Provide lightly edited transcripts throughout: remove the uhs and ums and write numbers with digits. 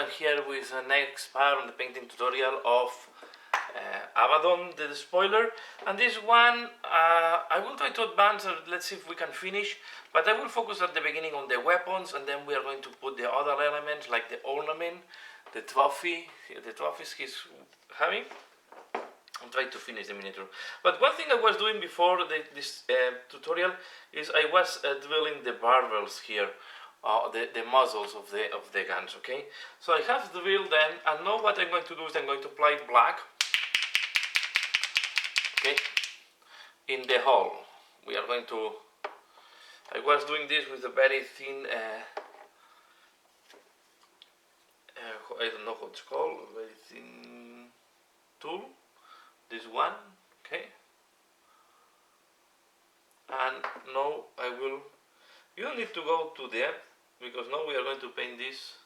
I'm here with the next part on the painting tutorial of Abaddon the Despoiler, and this one I will try to advance, let's see if we can finish, but I will focus at the beginning on the weapons, and then we are going to put the other elements like the ornament, the trophies he's having, and try to finish the miniature. But one thing I was doing before this tutorial is I was drilling the barbels here, the muzzles of the guns. Okay, so I have drilled them, and now what I'm going to do is I'm going to apply black. Okay, in the hole. We are going to. I was doing this with a very thin. I don't know what it's called. A very thin tool. This one, okay. And now I will. You don't need to go to depth because now we are going to paint this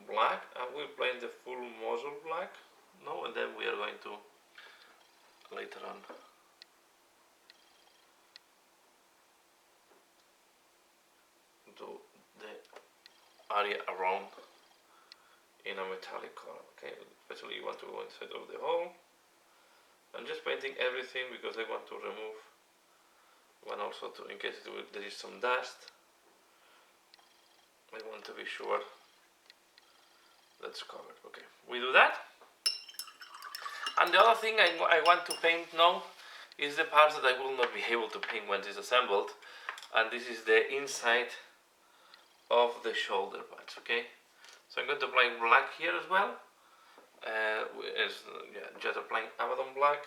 black, and we'll paint the full muzzle black. No, and then we are going to later on do the area around in a metallic color. Okay, especially you want to go inside of the hole. I'm just painting everything because I want to remove one also to, in case there is some dust. I want to be sure that's covered. Okay, we do that. And the other thing I want to paint now is the parts that I will not be able to paint once it's assembled, and this is the inside of the shoulder pads. Okay, so I'm going to apply black here as well. Just applying Abaddon black,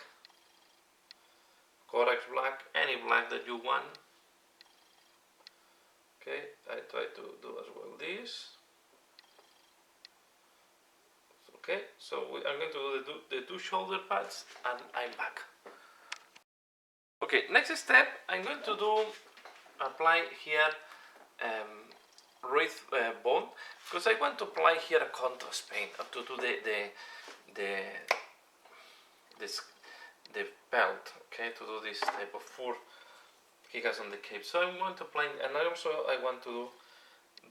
Corax black, any black that you want. Okay, I try to do as well this. Okay, so I'm going to do the two shoulder pads, and I'm back. Okay, next step, I'm going to apply here wreath bone, because I want to apply here a contrast paint to do the belt, okay, to do this type of fur he has on the cape. So I'm going to apply, and I want to do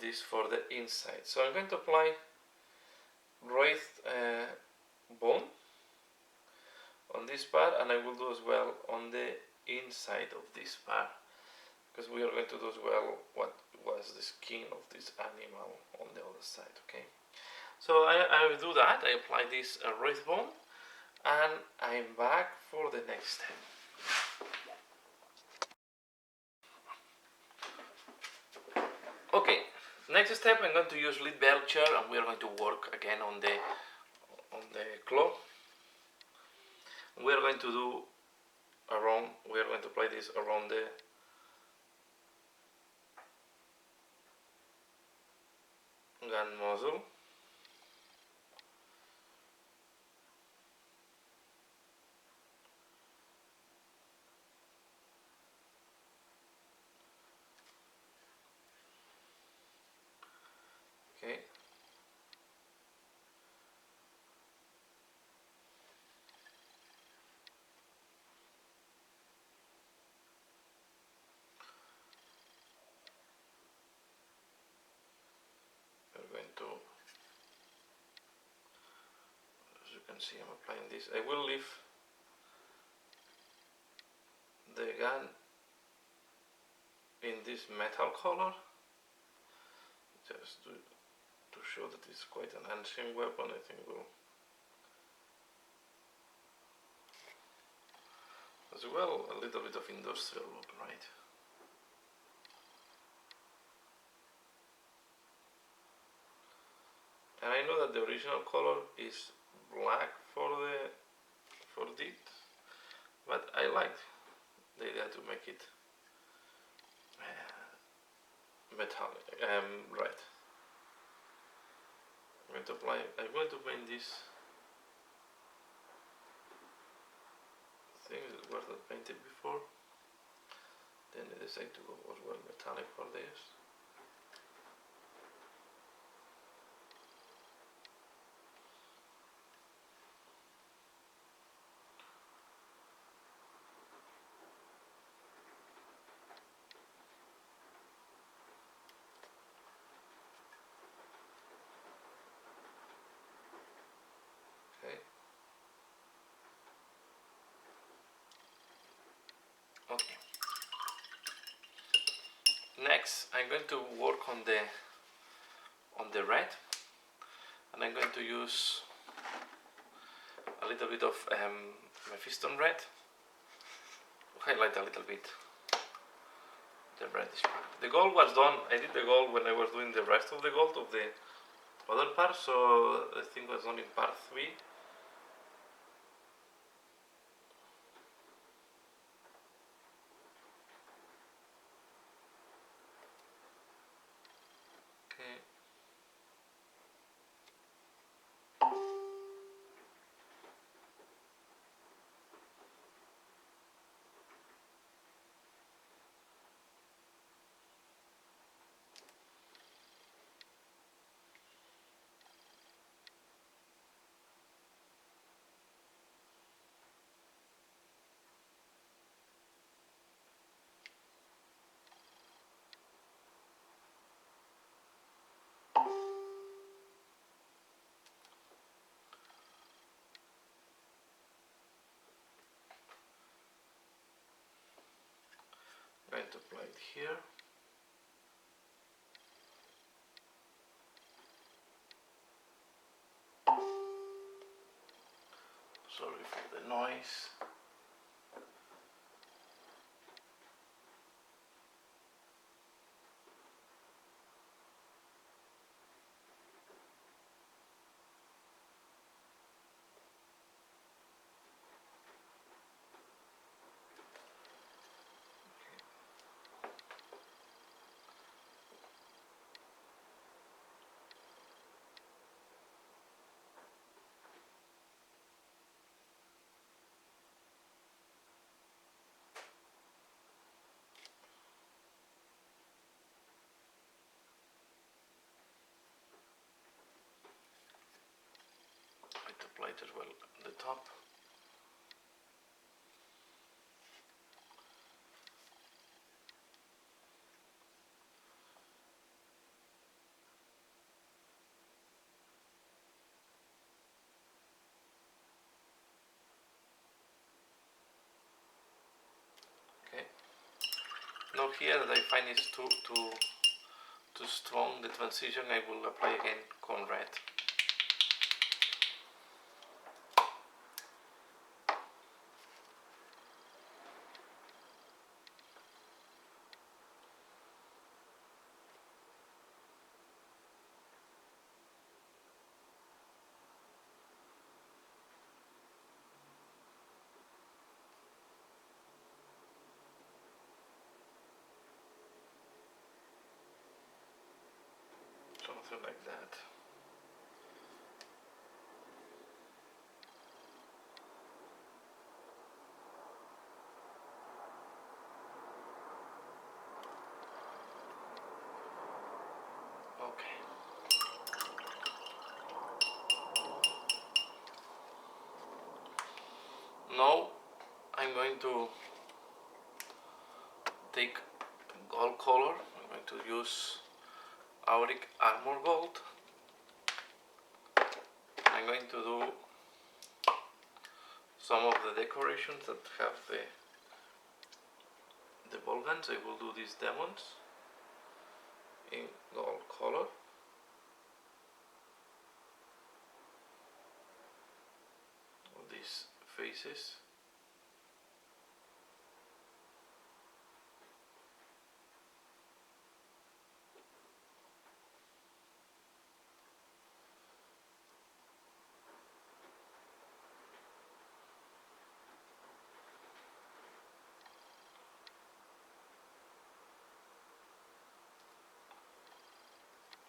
this for the inside. So I'm going to apply wreath bone on this part, and I will do as well on the inside of this part, because we are going to do as well what was the skin of this animal on the other side. Okay, so I will do that. I apply this wreath bone, and I'm back for the next step. Okay, next step, I'm going to use lead belcher, and we are going to work again on the claw. We are going to do around. We are going to apply this around the gun muzzle. Okay. We're going to, as you can see, I'm applying this. I will leave the gun in this metal color, just to show that it's quite an ancient weapon. I think will as well a little bit of industrial look, right? And I know that the original color is black for it, but I like the idea to make it metallic, right. I'm going to paint this thing that was not painted before. Then I decided to go as well metallic for this. Okay. Next, I'm going to work on the red, and I'm going to use a little bit of Mephiston red to highlight a little bit the reddish part. The gold was done. I did the gold when I was doing the rest of the gold of the other part, so the thing was done in part 3. Okay. I'm going to apply it here. Sorry for the noise. I'd apply it as well on the top. Okay. Now here that I find it's too strong, the transition, I will apply again con red. Something like that. Okay. Now I'm going to take gold color. I'm going to use Auric Armor Gold. I'm going to do some of the decorations that have the Volgans. I will do these demons in gold color. All these faces.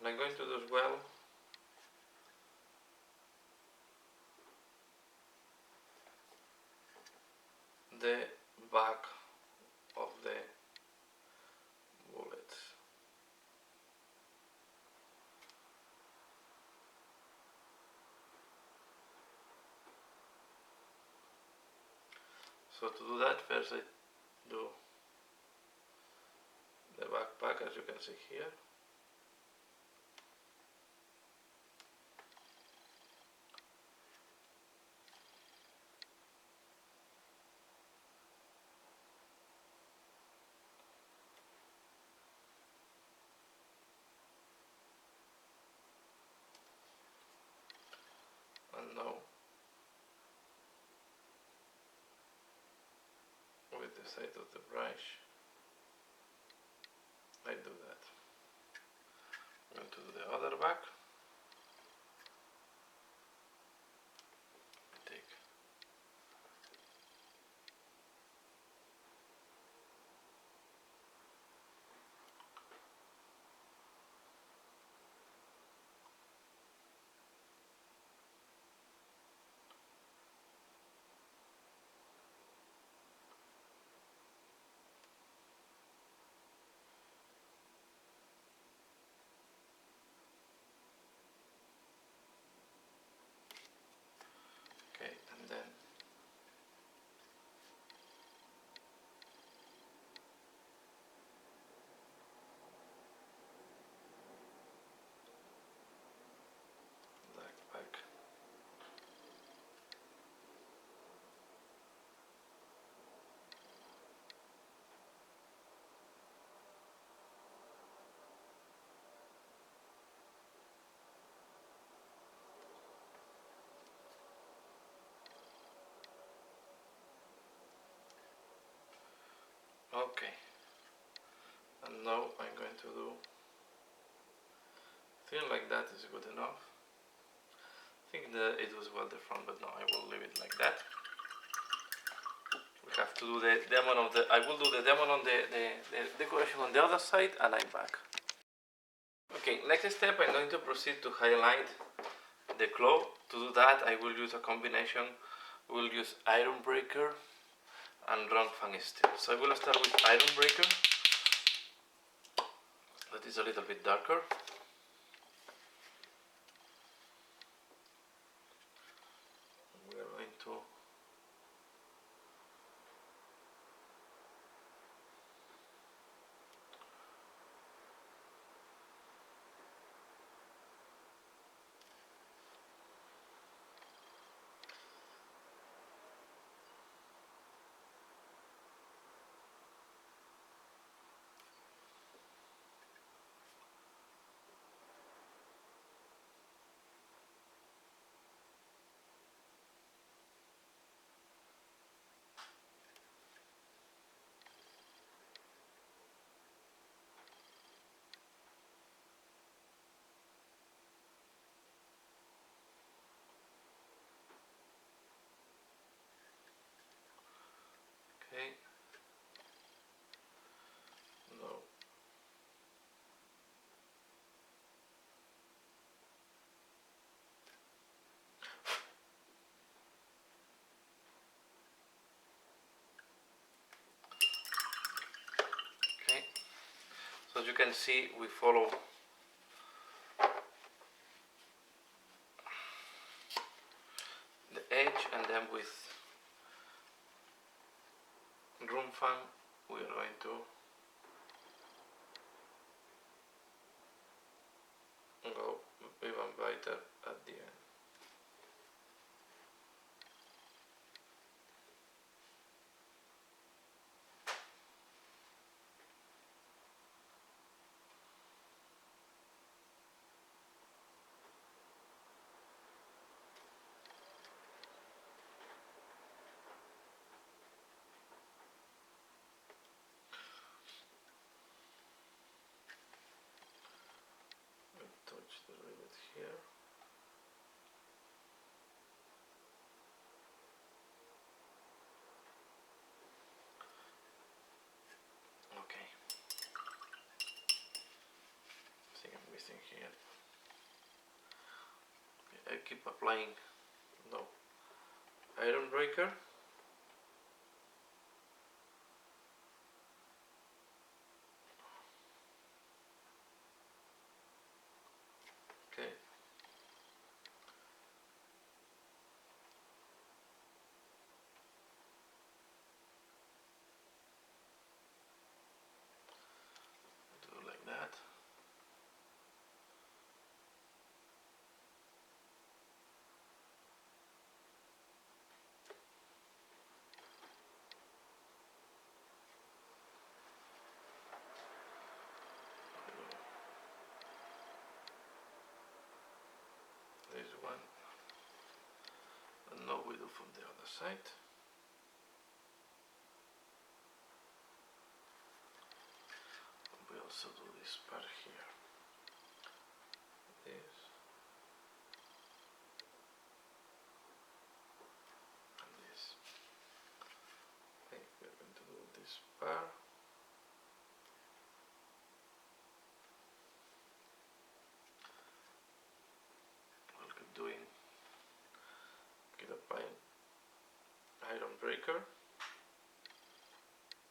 And I'm going to do as well the back of the bullets. So to do that, first I do the backpack, as you can see here. now with the side of the brush I do that. I'm going to do the other back. Take okay, and then black back. Okay, and now I'm going to do, I feel like that is good enough. I think that it was well defined, but no, I will leave it like that. We have to do the demon of the, I will do the demon on the decoration on the other side, and I'm back. Okay, next step I'm going to proceed to highlight the claw. To do that I will use a combination. We'll use Iron Breaker and Run Fang Steel. So I will start with Iron Breaker. That is a little bit darker. We are going to okay. No. Okay. So as you can see, we follow the edge, and then with Room Fan we are going to go even brighter at the end. Touch the rivet here. Okay. I think I'm missing here. Okay, I keep applying Iron Breaker. Okay. Do like that. other side. We also do this part here. This. And this. Okay, we're going to do this part. We'll keep doing, keep applying iron breaker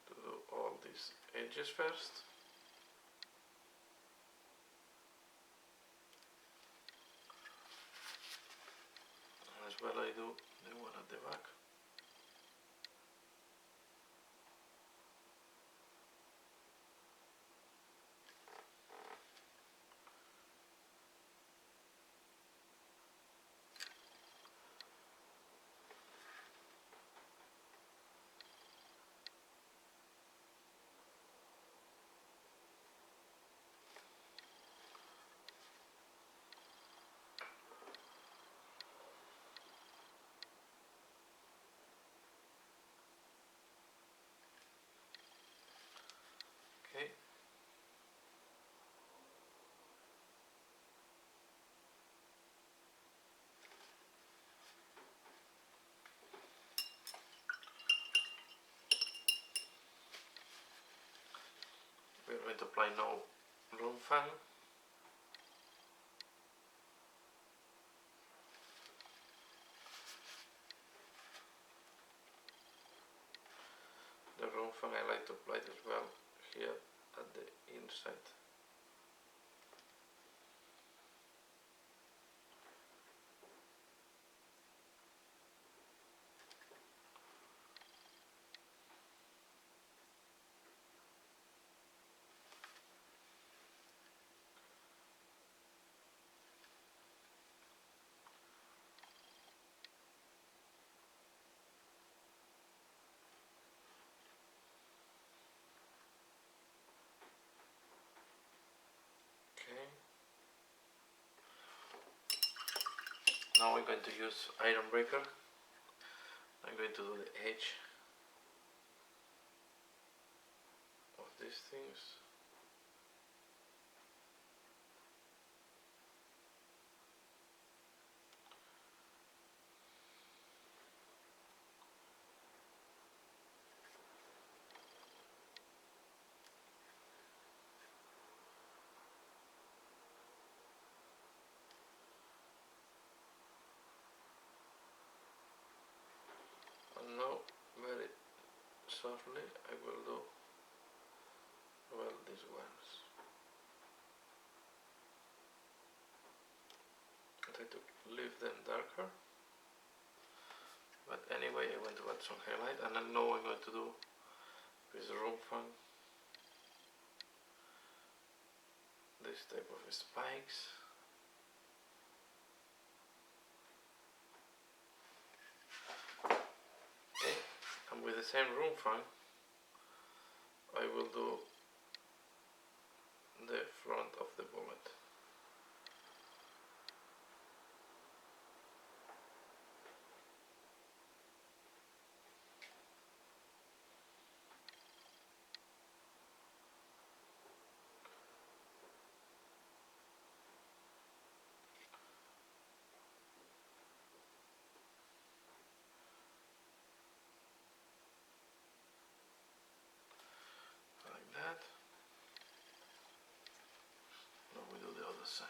to do all these edges first. And as well I do the one at the back. Okay. We're going to apply now room fan. The room fan I like to apply it as well here at the inside. Okay. Now we're going to use iron breaker. I'm going to do the edge of these things. And now, very softly, I will do well these ones. I try to leave them darker, but anyway I want to add some highlight, and I know I'm going to do with room fan this type of spikes. Okay, and with the same room fan I will do the front of the bullet. Like that. Now we do the other side.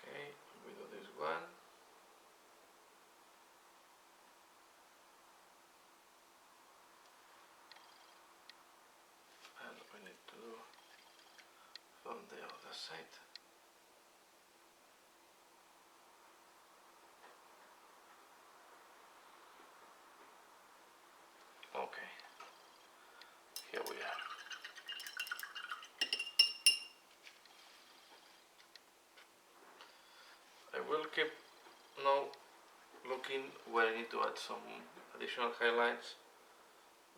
Okay, we do this one. And we need to do from the other side. looking where I need to add some additional highlights.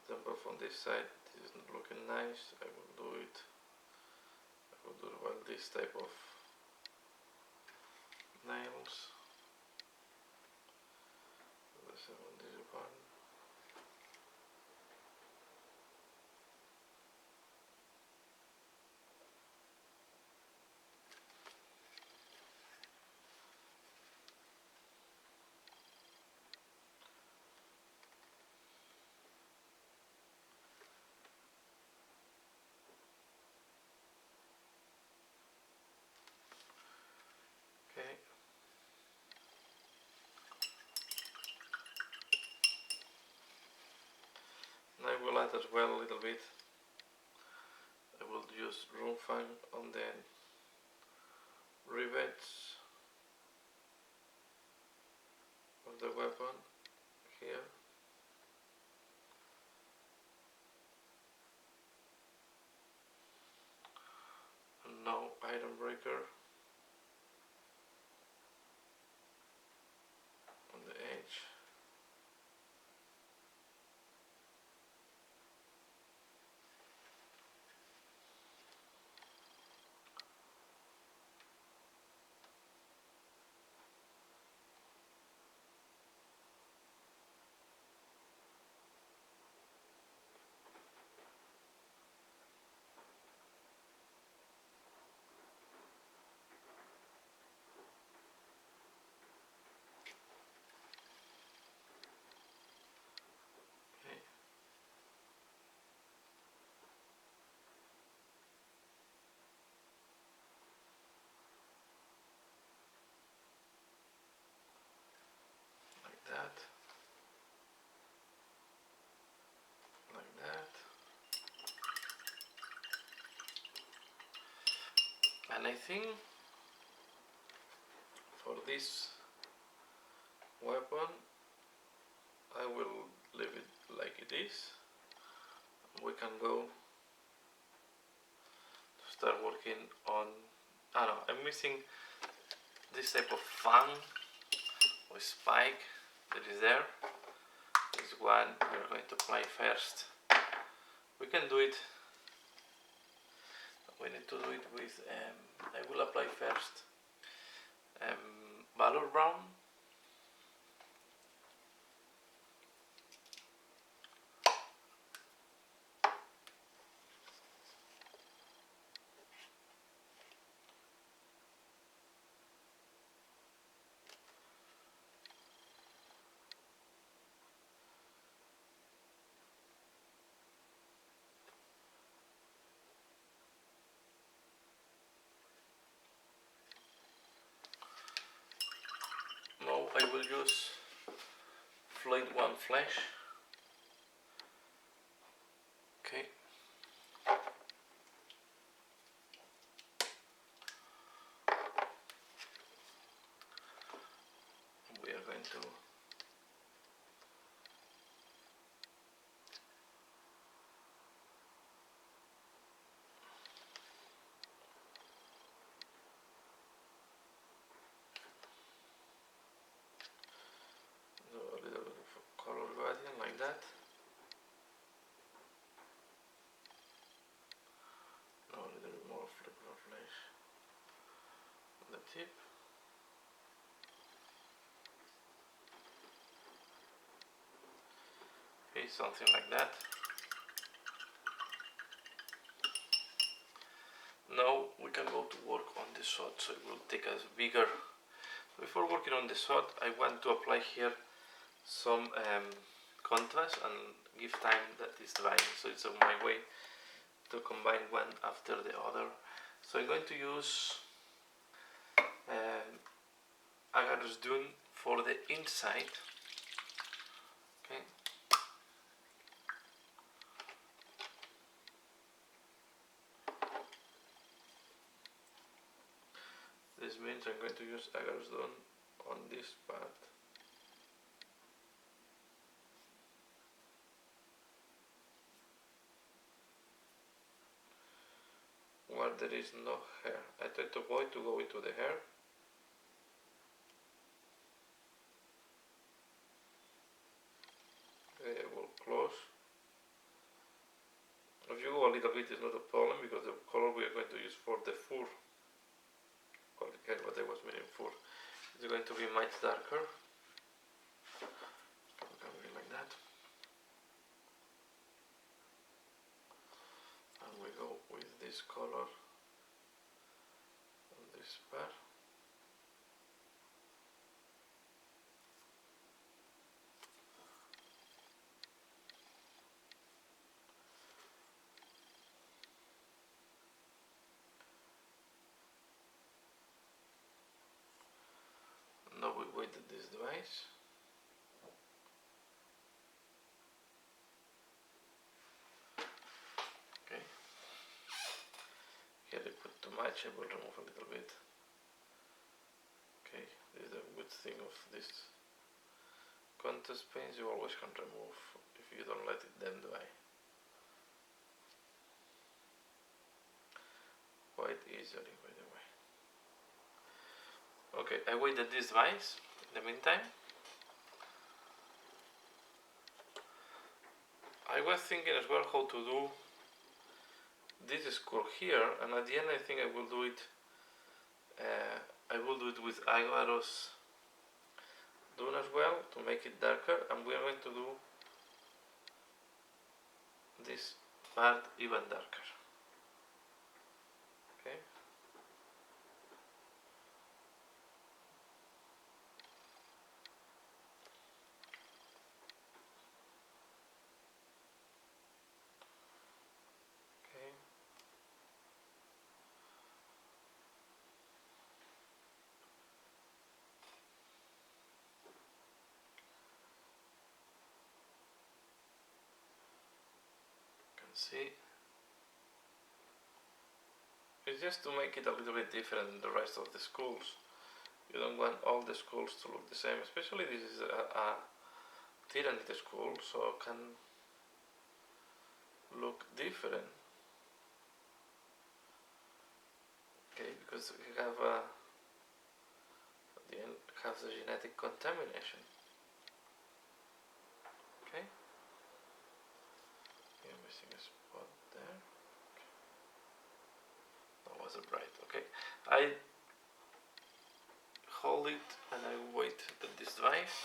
For example, from this side, this is not looking nice. I will do well this type of nails. This one. Okay. And I will add as well a little bit. I will use room fan on the rivets of the weapon here. And now iron breaker on the edge. That, like that, and I think for this weapon I will leave it like it is. We can go to start working on, no, I'm missing this type of fang or spike that is there. This one we're going to apply first. We can do it, we need to do it with, I will apply first Valor Brown. Now I will use Fluid One Flesh. Okay. We are going to do a little bit of color gradient like that. Now a little bit more Fluid One Flesh on the tip. Okay, something like that. Now we can go to work on the sword, so it will take us bigger. Before working on the sword, I want to apply here some contrast and give time that is drying, so it's on my way to combine one after the other. So I'm going to use Agar's Dune for the inside. Okay. This means I'm going to use Agar's Dune on this part. Where there is no hair. I try to avoid to go into the hair. little bit is not a problem because the color we are going to use for the fur, what I was meaning fur, is going to be much darker. Something like that. And we go with this color on this part. Now we weighted this device. Okay. Here I put too much, I will remove a little bit. Okay, this is a good thing of this contest paints, you always can remove if you don't let them dry. Quite easily, by the way. Okay, I weighted this device in the meantime. I was thinking as well how to do this score here, and at the end I think I will do it with Abaddon's Dune as well to make it darker, and we are going to do this part even darker. Okay. Okay. See, it's just to make it a little bit different than the rest of the schools. You don't want all the schools to look the same, especially this is a Tyrannid school, so it can look different. Okay, because we have at the end has a genetic contamination. Okay. I'm missing a spot there. Okay. That wasn't right. Okay. I hold it and I wait this device.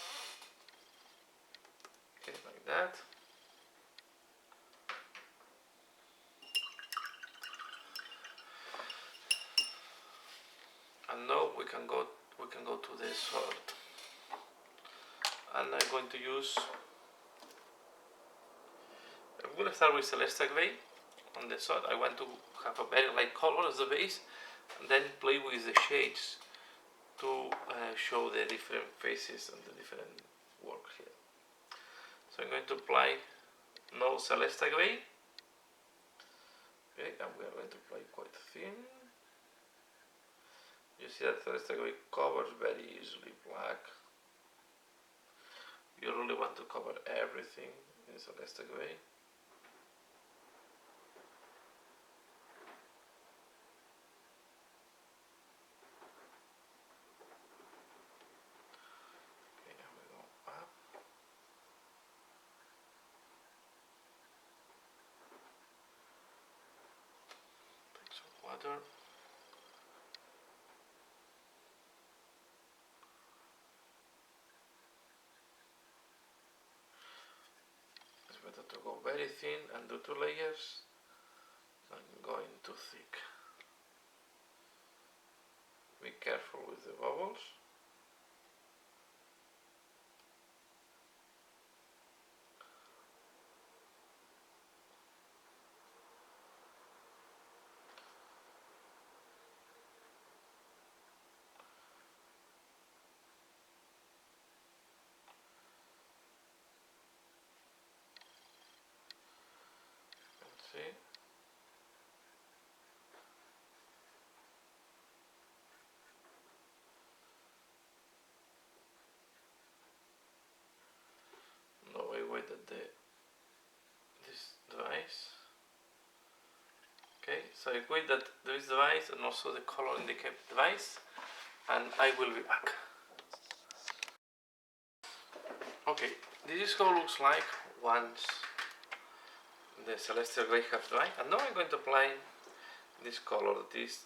Okay, like that. And now we can go to the sword. And I'm going to use, I'm going to start with Celestial Gray on the sword. I want to have a very light color as the base, and then play with the shades to show the different faces and the different work here. So I'm going to apply no Celestial Gray. Okay, and we are going to apply quite thin. You see that Celestial Gray covers very easily black. You really want to cover everything in Celestial Gray. Okay, now we go up. Take some water. It's better to go very thin and do 2 layers than going too thick. Be careful with the bubbles. See? Now I waited this device. Okay, so I wait that this device and also the color indicate device, and I will be back. Okay, this is how it looks like once the celestial grey have dried, and now I'm going to apply this color that is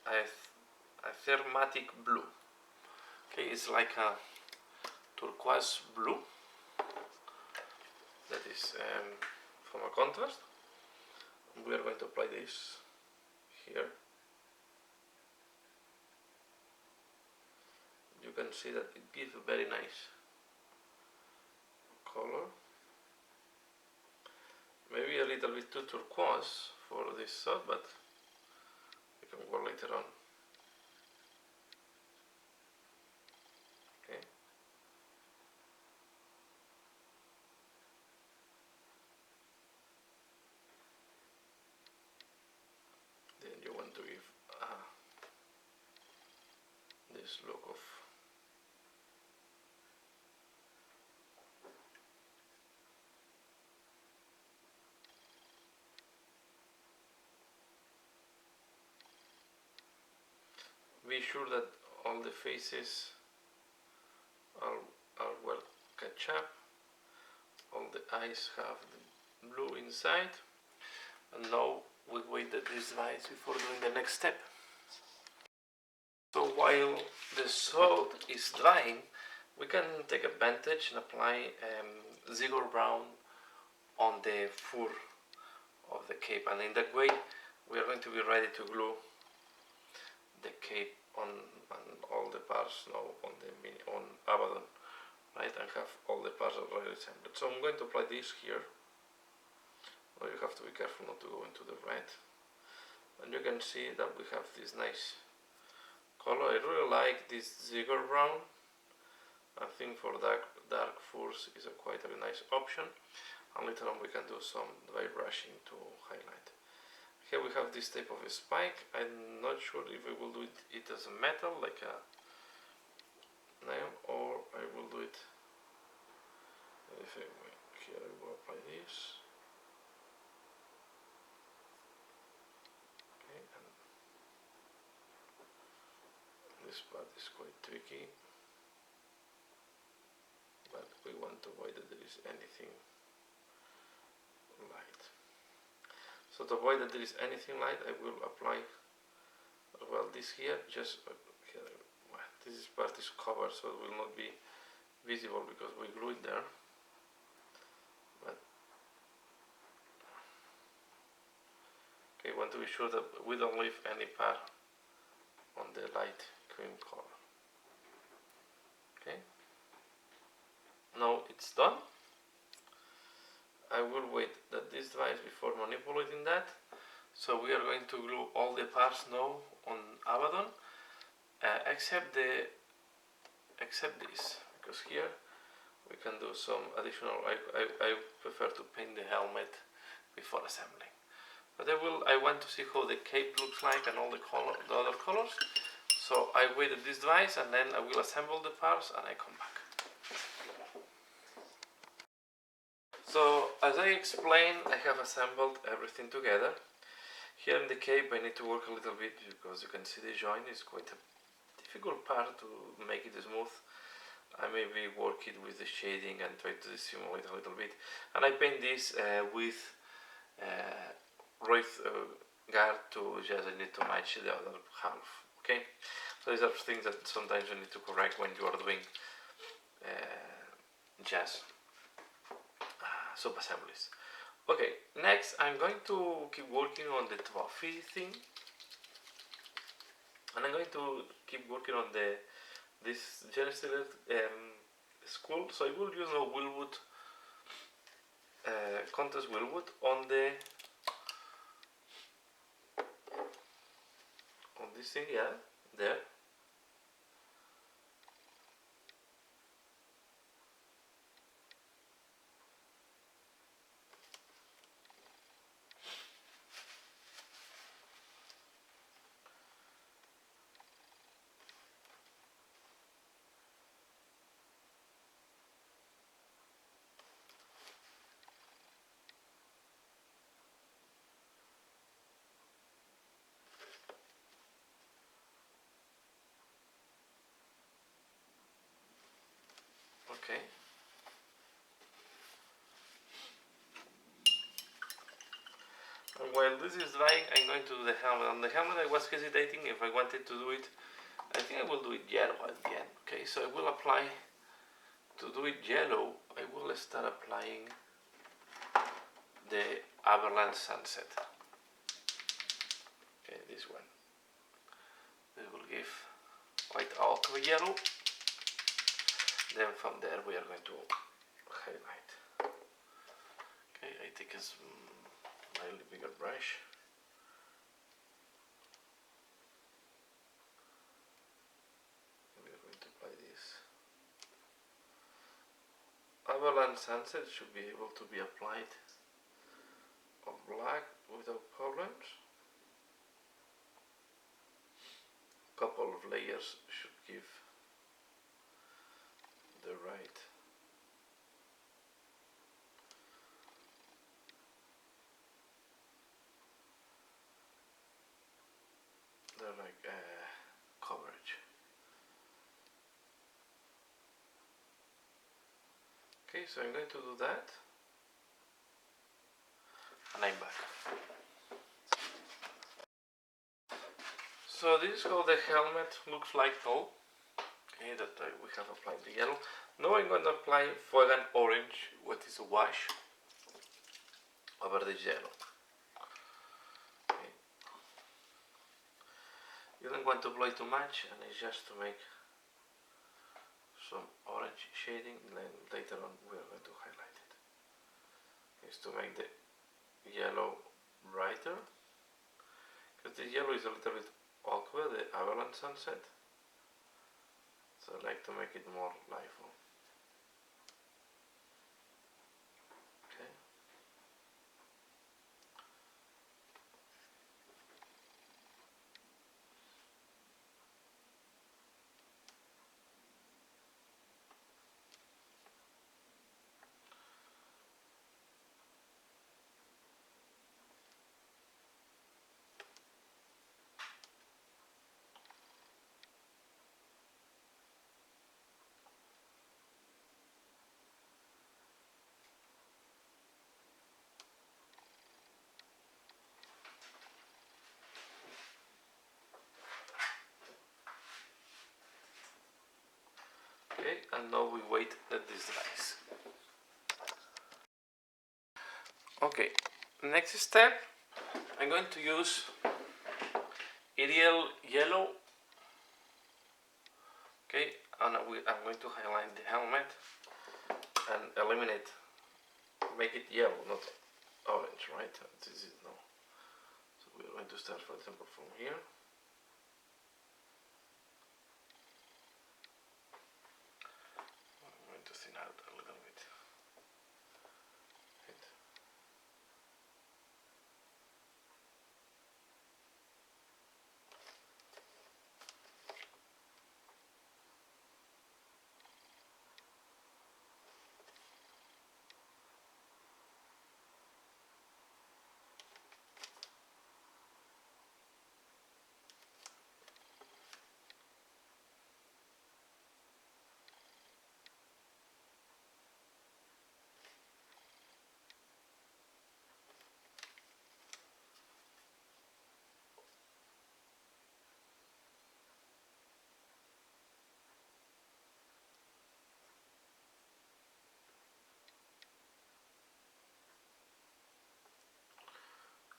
a thermatic blue. Okay, it's like a turquoise blue that is from a contrast. We are going to apply this here. You can see that it gives a very nice color. Maybe a little bit too turquoise for this shot, but we can work later on. Okay. Then you want to give this look of be sure that all the faces are well catch up. All the eyes have the blue inside, and now we wait that this dries before doing the next step. So while the salt is drying, we can take advantage and apply Ziegler brown on the fur of the cape, and in that way we are going to be ready to glue the cape on all the parts now on Abaddon, right, and have all the parts already assembled. So I'm going to apply this here. Now you have to be careful not to go into the red, and you can see that we have this nice color. I really like this Ziegler brown. I think for dark furs is quite a nice option, and later on we can do some dry brushing to highlight. Here we have this type of a spike. I'm not sure if I will do it as a metal, like a nail, or I will do it here I will apply this. Okay, and this part is quite tricky, but we want to avoid that there is anything light. So to avoid that there is anything light, I will apply as well this here, just here. This part is covered, so it will not be visible because we glue it there. But okay, want to be sure that we don't leave any part on the light cream color. Okay, now it's done. I will wait that this dries before manipulating that. So we are going to glue all the parts now on Abaddon, except this, because here we can do some additional. I prefer to paint the helmet before assembling, but I want to see how the cape looks like and all the other colors. So I wait that this dries, and then I will assemble the parts and I come back. So, as I explained, I have assembled everything together. Here in the cape I need to work a little bit because you can see the joint is quite a difficult part to make it smooth. I maybe work it with the shading and try to simulate a little bit. And I paint this with Wraith guard to just I need to match the other half. Okay, so these are things that sometimes you need to correct when you are doing just sub-assemblies. Okay, next I'm going to keep working on the trophy thing, and I'm going to keep working on this Genesis school. So I will use a Willwood contrast Willwood on this thing, yeah, there. while this is drying, I'm going to do the helmet. On the helmet, I was hesitating if I wanted to do it. I think I will do it yellow at the end. Okay, so I will apply. To do it yellow, I will start applying the Abaddon Sunset. Okay, this one. This will give quite ochre yellow. Then from there we are going to highlight. Okay, I take a slightly bigger brush. We are going to apply this. Abaddon Sunset should be able to be applied on black without problems. A couple of layers should give the right coverage. Okay, so I'm going to do that, and I'm back. So this is how the helmet looks like now. Okay, that we have applied the yellow. Now I'm going to apply Fuegan Orange, what is a wash, over the yellow. Okay. You don't want to apply too much, and it's just to make some orange shading, then later on we are going to highlight it. It's to make the yellow brighter, because the yellow is a little bit aqua, the Abaddon Sunset, so I like to make it more lively. Okay. Okay, and now we wait that this dries. Okay, next step, I'm going to use Ideal Yellow. Okay, and I'm going to highlight the helmet and eliminate, make it yellow, not orange, right? This is no. So we're going to start, for example, from here. I'm going to thin out a little bit. Right.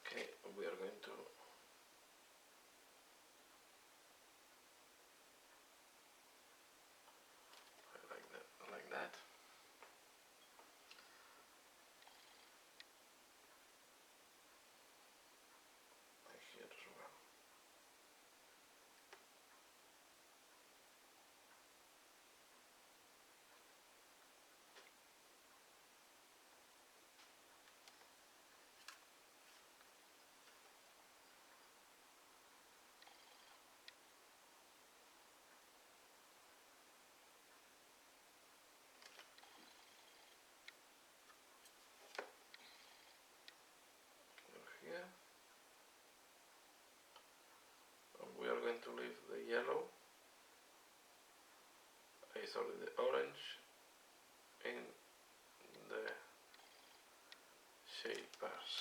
Okay, we are going to like that. Like here as well. Here. And we are going to leave the yellow, sorry, the orange in the shade bars.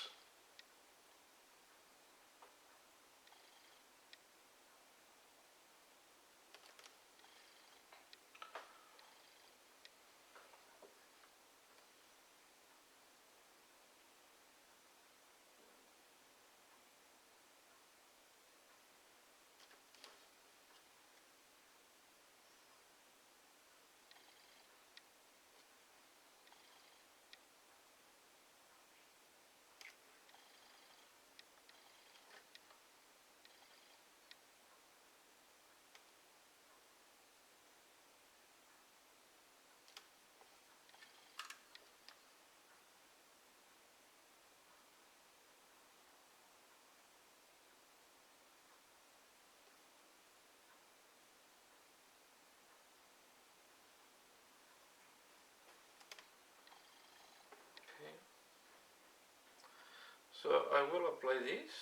So I will apply this,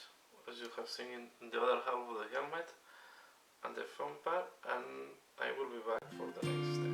as you have seen in the other half of the helmet and the front part, and I will be back for the next step.